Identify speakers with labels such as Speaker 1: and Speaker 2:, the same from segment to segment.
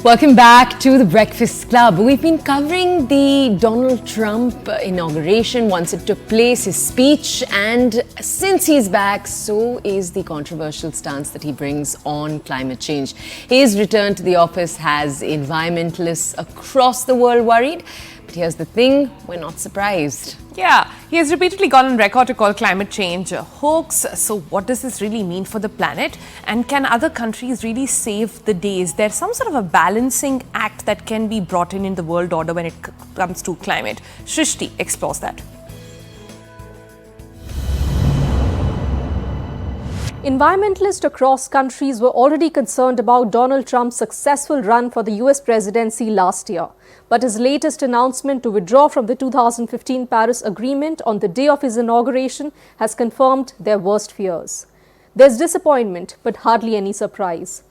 Speaker 1: Welcome back to the Breakfast Club. We've been covering the Donald Trump inauguration once it took place, his speech, and since he's back, so is the controversial stance that he brings on climate change. His return to the office has environmentalists across the world worried. But here's the thing, we're not surprised.
Speaker 2: Yeah, he has repeatedly gone on record to call climate change a hoax. So what does this really mean for the planet? And can other countries really save the day? Is there some sort of a balancing act that can be brought in the world order when it comes to climate? Shrishti explores that.
Speaker 3: Environmentalists across countries were already concerned about Donald Trump's successful run for the US presidency last year. But his latest announcement to withdraw from the 2015 Paris Agreement on the day of his inauguration has confirmed their worst fears. There's disappointment, but hardly any surprise.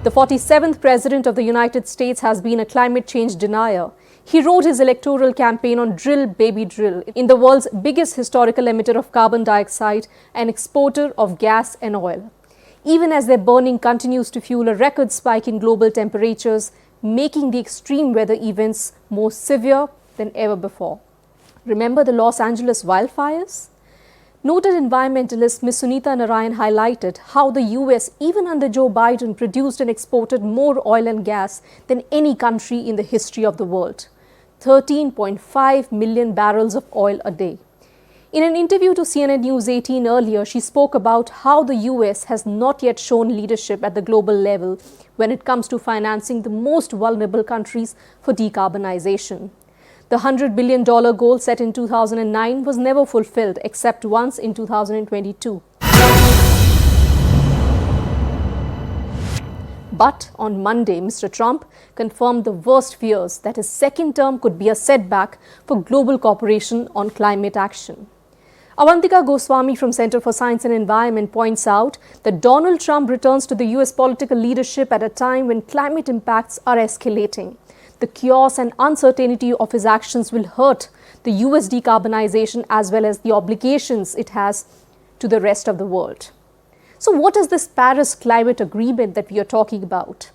Speaker 3: The 47th President of the United States has been a climate change denier. He wrote his electoral campaign on Drill Baby Drill, in the world's biggest historical emitter of carbon dioxide and exporter of gas and oil. Even as their burning continues to fuel a record spike in global temperatures, making the extreme weather events more severe than ever before. Remember the Los Angeles wildfires? Noted environmentalist Ms. Sunita Narayan highlighted how the US, even under Joe Biden, produced and exported more oil and gas than any country in the history of the world. 13.5 million barrels of oil a day. In an interview to CNN News 18 earlier, she spoke about how the US has not yet shown leadership at the global level when it comes to financing the most vulnerable countries for decarbonization. The $100 billion goal set in 2009 was never fulfilled except once in 2022. But on Monday, Mr. Trump confirmed the worst fears that his second term could be a setback for global cooperation on climate action. Avantika Goswami from Center for Science and Environment points out that Donald Trump returns to the US political leadership at a time when climate impacts are escalating. The chaos and uncertainty of his actions will hurt the US decarbonization as well as the obligations it has to the rest of the world. So what is this Paris Climate Agreement that we are talking about?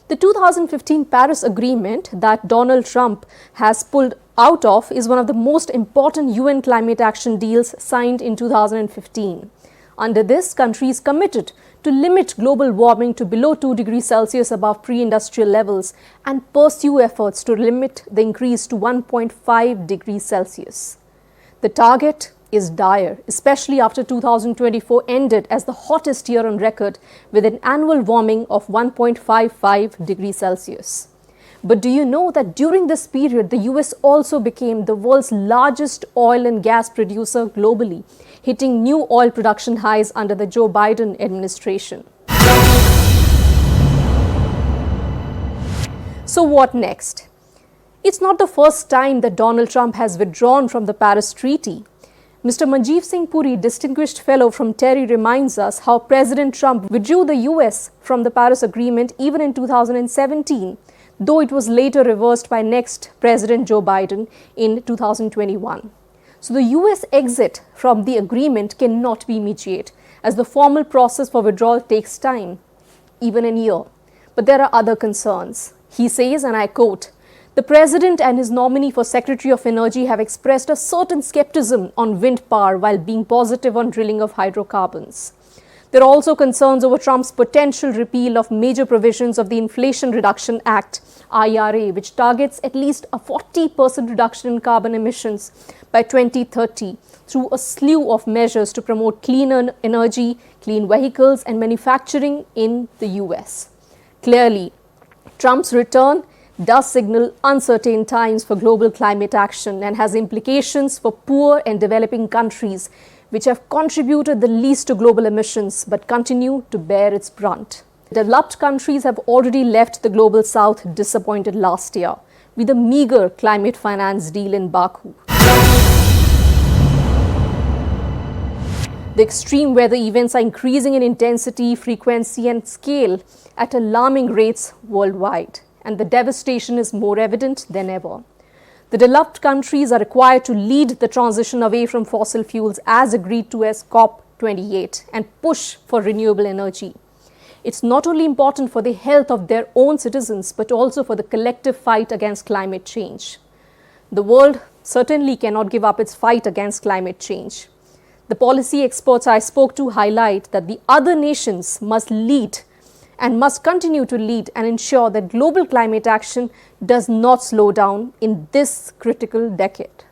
Speaker 3: The 2015 Paris Agreement that Donald Trump has pulled out of is one of the most important UN climate action deals signed in 2015. Under this, countries committed to limit global warming to below 2 degrees Celsius above pre-industrial levels and pursue efforts to limit the increase to 1.5 degrees Celsius. The target is dire, especially after 2024 ended as the hottest year on record with an annual warming of 1.55 degrees Celsius. But do you know that during this period, the US also became the world's largest oil and gas producer globally, hitting new oil production highs under the Joe Biden administration. So what next? It's not the first time that Donald Trump has withdrawn from the Paris Treaty. Mr. Manjeev Singh Puri, Distinguished Fellow from TERI, reminds us how President Trump withdrew the US from the Paris Agreement even in 2017, though it was later reversed by next President Joe Biden in 2021. So the US exit from the agreement cannot be immediate, as the formal process for withdrawal takes time, even a year. But there are other concerns. He says, and I quote, "The President and his nominee for Secretary of Energy have expressed a certain skepticism on wind power while being positive on drilling of hydrocarbons. There are also concerns over Trump's potential repeal of major provisions of the Inflation Reduction Act, IRA, which targets at least a 40% reduction in carbon emissions by 2030 through a slew of measures to promote cleaner energy, clean vehicles, and manufacturing in the US. Clearly, Trump's return does signal uncertain times for global climate action and has implications for poor and developing countries which have contributed the least to global emissions but continue to bear its brunt. Developed countries have already left the global south disappointed last year with a meager climate finance deal in Baku. The extreme weather events are increasing in intensity, frequency, and scale at alarming rates worldwide, and the devastation is more evident than ever. The developed countries are required to lead the transition away from fossil fuels as agreed to as COP28 and push for renewable energy. It's not only important for the health of their own citizens, but also for the collective fight against climate change. The world certainly cannot give up its fight against climate change. The policy experts I spoke to highlight that the other nations must lead and must continue to lead and ensure that global climate action does not slow down in this critical decade.